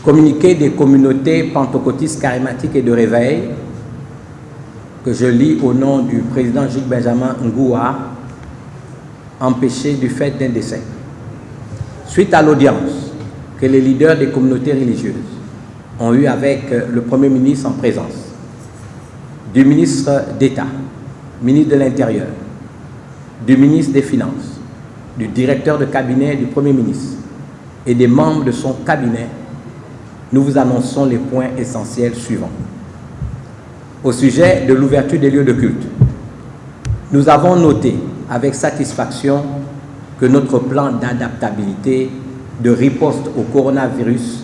Communiqué des communautés pentecôtistes charismatiques et de réveil, que je lis au nom du président Jules Benjamin Ngoua, empêché du fait d'un décès. Suite à l'audience que les leaders des communautés religieuses ont eue avec le Premier ministre en présence, du ministre d'État, ministre de l'Intérieur, du ministre des Finances, du directeur de cabinet du Premier ministre et des membres de son cabinet, nous vous annonçons les points essentiels suivants. Au sujet de l'ouverture des lieux de culte, nous avons noté avec satisfaction que notre plan d'adaptabilité, de riposte au coronavirus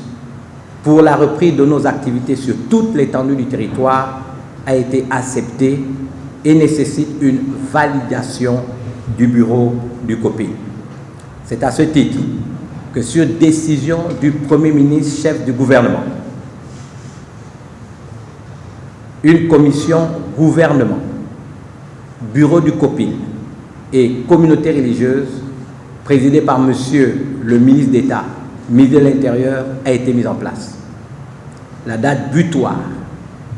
pour la reprise de nos activités sur toute l'étendue du territoire a été accepté et nécessite une validation du bureau du COPIL. C'est à ce titre que sur décision du Premier ministre chef du gouvernement, une commission gouvernement, bureau du COPIL et communauté religieuse présidée par Monsieur le ministre d'État, ministre de l'Intérieur, a été mise en place. La date butoir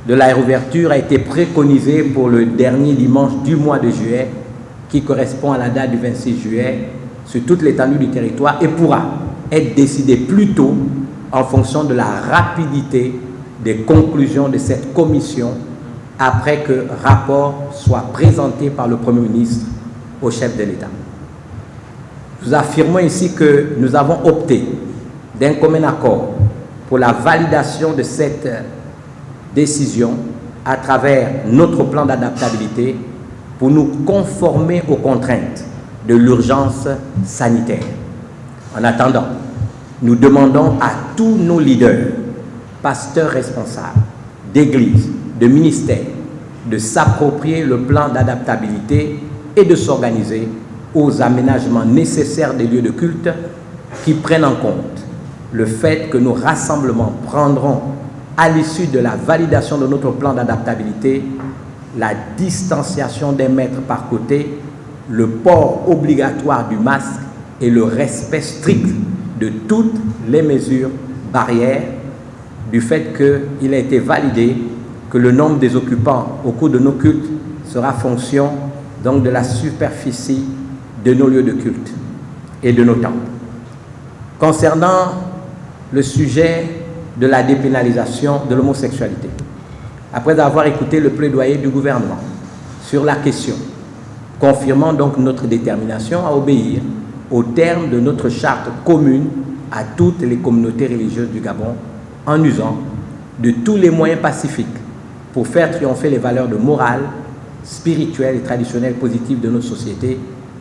de la réouverture a été préconisée pour le dernier dimanche du mois de juillet, qui correspond à la date du 26 juillet, sur toute l'étendue du territoire et pourra être décidée plus tôt en fonction de la rapidité des conclusions de cette commission après que rapport soit présenté par le Premier ministre au chef de l'État. Nous affirmons ici que nous avons opté d'un commun accord pour la validation de cette décision à travers notre plan d'adaptabilité pour nous conformer aux contraintes de l'urgence sanitaire. En attendant, nous demandons à tous nos leaders, pasteurs responsables, d'églises, de ministères, de s'approprier le plan d'adaptabilité et de s'organiser aux aménagements nécessaires des lieux de culte qui prennent en compte le fait que nos rassemblements prendront, à l'issue de la validation de notre plan d'adaptabilité, la distanciation des mètres par côté, le port obligatoire du masque et le respect strict de toutes les mesures barrières, du fait qu'il a été validé que le nombre des occupants au cours de nos cultes sera fonction donc de la superficie de nos lieux de culte et de nos temples. Concernant le sujet de la dépénalisation de l'homosexualité, après avoir écouté le plaidoyer du gouvernement sur la question, confirmant donc notre détermination à obéir aux termes de notre charte commune à toutes les communautés religieuses du Gabon, en usant de tous les moyens pacifiques pour faire triompher les valeurs de morale, spirituelle et traditionnelle positives de notre société,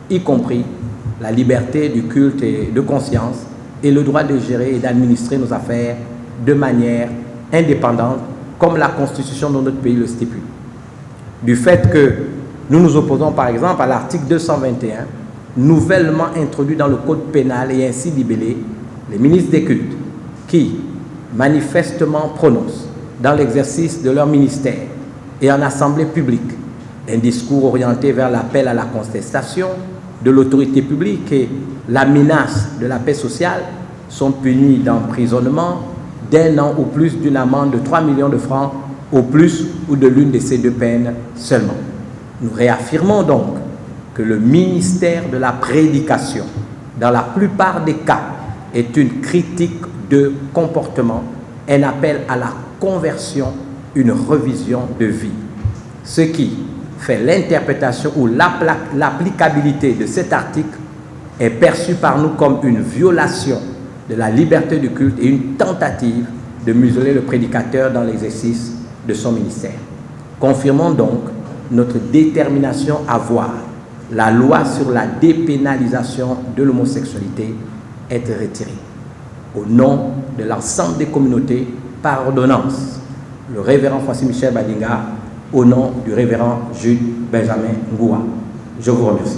y compris la liberté du culte et de conscience et le droit de gérer et d'administrer nos affaires de manière indépendante, comme la Constitution de notre pays le stipule. Du fait que nous nous opposons par exemple à l'article 221, nouvellement introduit dans le Code pénal et ainsi libellé, les ministres des cultes qui manifestement prononcent dans l'exercice de leur ministère et en assemblée publique un discours orienté vers l'appel à la contestation de l'autorité publique et la menace de la paix sociale sont punis d'emprisonnement d'1 an ou plus, d'une amende de 3 millions de francs au plus ou de l'une de ces deux peines seulement. Nous réaffirmons donc que le ministère de la prédication, dans la plupart des cas, est une critique de comportement, un appel à la conversion, une revision de vie. Ce qui fait l'interprétation ou l'applicabilité de cet article est perçu par nous comme une violation de la liberté du culte et une tentative de museler le prédicateur dans l'exercice de son ministère. Confirmons donc notre détermination à voir la loi sur la dépénalisation de l'homosexualité être retirée. Au nom de l'ensemble des communautés, par ordonnance, le révérend Francis Michel Badinga, au nom du révérend Jules Benjamin Ngoua. Je vous remercie.